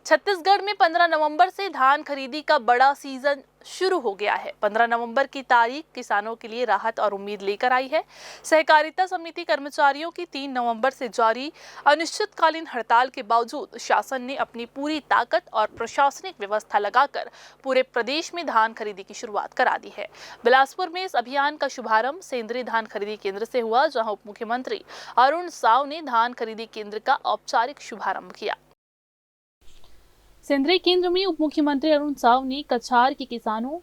छत्तीसगढ़ में 15 नवंबर से धान खरीदी का बड़ा सीजन शुरू हो गया है। 15 नवंबर की तारीख किसानों के लिए राहत और उम्मीद लेकर आई है। सहकारिता समिति कर्मचारियों की 3 नवंबर से जारी अनिश्चितकालीन हड़ताल के बावजूद शासन ने अपनी पूरी ताकत और प्रशासनिक व्यवस्था लगाकर पूरे प्रदेश में धान खरीदी की शुरुआत करा दी है। बिलासपुर में इस अभियान का शुभारंभ सेंद्रीय धान खरीदी केंद्र से हुआ, जहां उप मुख्यमंत्री अरुण साव ने धान खरीदी केंद्र का औपचारिक शुभारंभ किया। सेंद्रीय केंद्र में उप मुख्यमंत्री अरुण साव ने कछार के किसानों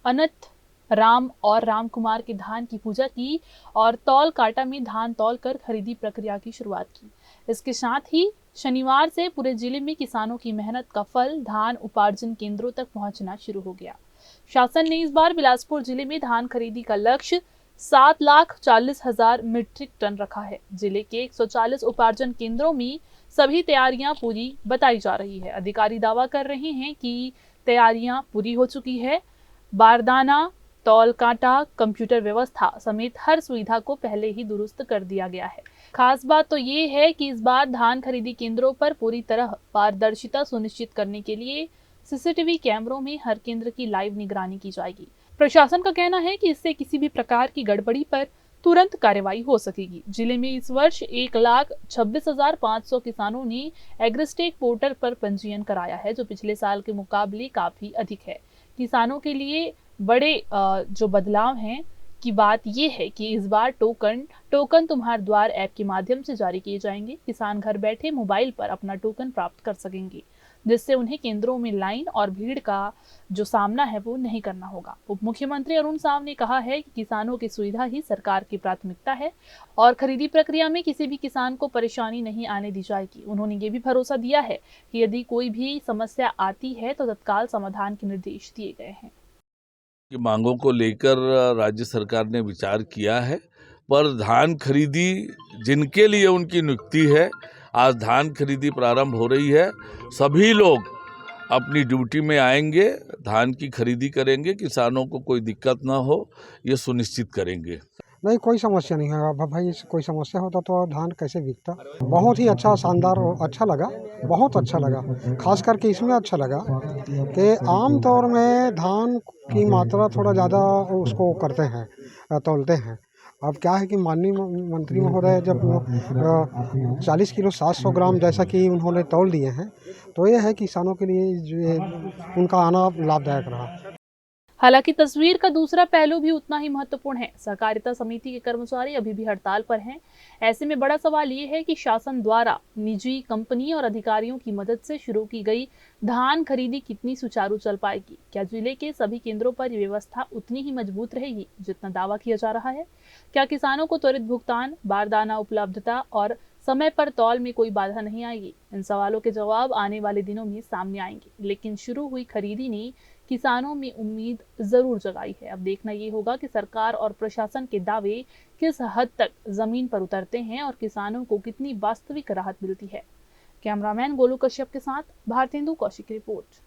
अनंत राम और राम कुमार के धान की पूजा की और तौल काटा में धान तौल कर खरीदी प्रक्रिया की शुरुआत की। इसके साथ ही शनिवार से पूरे जिले में किसानों की मेहनत का फल धान उपार्जन केंद्रों तक पहुंचना शुरू हो गया। शासन ने इस बार बिलासपुर जिले में धान खरीदी का लक्ष्य 7,40,000 मीट्रिक टन रखा है। जिले के 140 उपार्जन केंद्रों में सभी तैयारियां पूरी बताई जा रही है। अधिकारी दावा कर रहे हैं कि तैयारियां पूरी हो चुकी है। बारदाना, तौल कांटा, कंप्यूटर व्यवस्था समेत हर सुविधा को पहले ही दुरुस्त कर दिया गया है। खास बात तो ये है कि इस बार धान खरीदी केंद्रों पर पूरी तरह पारदर्शिता सुनिश्चित करने के लिए सीसीटीवी कैमरों में हर केंद्र की लाइव निगरानी की जाएगी। प्रशासन का कहना है कि इससे किसी भी प्रकार की गड़बड़ी पर तुरंत कार्रवाई हो सकेगी। जिले में इस वर्ष 1,26,500 किसानों ने एग्रीस्टेक पोर्टल पर पंजीयन कराया है, जो पिछले साल के मुकाबले काफी अधिक है। किसानों के लिए बड़े जो बदलाव हैं की बात यह है कि इस बार टोकन तुम्हारे द्वार ऐप के माध्यम से जारी किए जाएंगे। किसान घर बैठे मोबाइल पर अपना टोकन प्राप्त कर सकेंगे, जिससे उन्हें केंद्रों में लाइन और भीड़ का जो सामना है वो नहीं करना होगा। उप मुख्यमंत्री अरुण साव ने कहा है कि किसानों की सुविधा ही सरकार की प्राथमिकता है और खरीदी प्रक्रिया में किसी भी किसान को परेशानी नहीं आने दी जाएगी। उन्होंने ये भी भरोसा दिया है कि यदि कोई भी समस्या आती है तो तत्काल समाधान के निर्देश दिए गए हैं। की मांगों को लेकर राज्य सरकार ने विचार किया है, पर धान खरीदी जिनके लिए उनकी नियुक्ति है, आज धान खरीदी प्रारंभ हो रही है। सभी लोग अपनी ड्यूटी में आएंगे, धान की खरीदी करेंगे, किसानों को कोई दिक्कत ना हो ये सुनिश्चित करेंगे। नहीं, कोई समस्या नहीं है भाई। कोई समस्या होता तो धान कैसे बिकता। बहुत ही अच्छा, शानदार और अच्छा लगा, बहुत अच्छा लगा। खास करके इसमें अच्छा लगा कि आम तौर में धान की मात्रा थोड़ा ज़्यादा उसको करते हैं, तौलते हैं। अब क्या है कि माननीय मंत्री महोदय जब 40 किलो 700 ग्राम जैसा कि उन्होंने तौल दिए हैं, तो ये है किसानों के लिए जो उनका आना लाभदायक रहा। हालांकि तस्वीर का दूसरा पहलू भी उतना ही महत्वपूर्ण है। सहकारिता समिति के कर्मचारी अभी भी हड़ताल पर हैं। ऐसे में बड़ा सवाल ये है कि शासन द्वारा निजी कंपनी और अधिकारियों की मदद से शुरू की गई धान खरीदी कितनी सुचारू चल पाएगी। क्या जिले के सभी केंद्रों पर यह व्यवस्था उतनी ही मजबूत रहेगी जितना दावा किया जा रहा है? क्या किसानों को त्वरित भुगतान, बारदाना उपलब्धता और समय पर तौल में कोई बाधा नहीं आएगी? इन सवालों के जवाब आने वाले दिनों में सामने आएंगे। लेकिन शुरू हुई खरीदी ने किसानों में उम्मीद जरूर जगाई है। अब देखना ये होगा कि सरकार और प्रशासन के दावे किस हद तक जमीन पर उतरते हैं और किसानों को कितनी वास्तविक राहत मिलती है। कैमरामैन गोलू कश्यप के साथ भारतेंदु कौशिक की रिपोर्ट।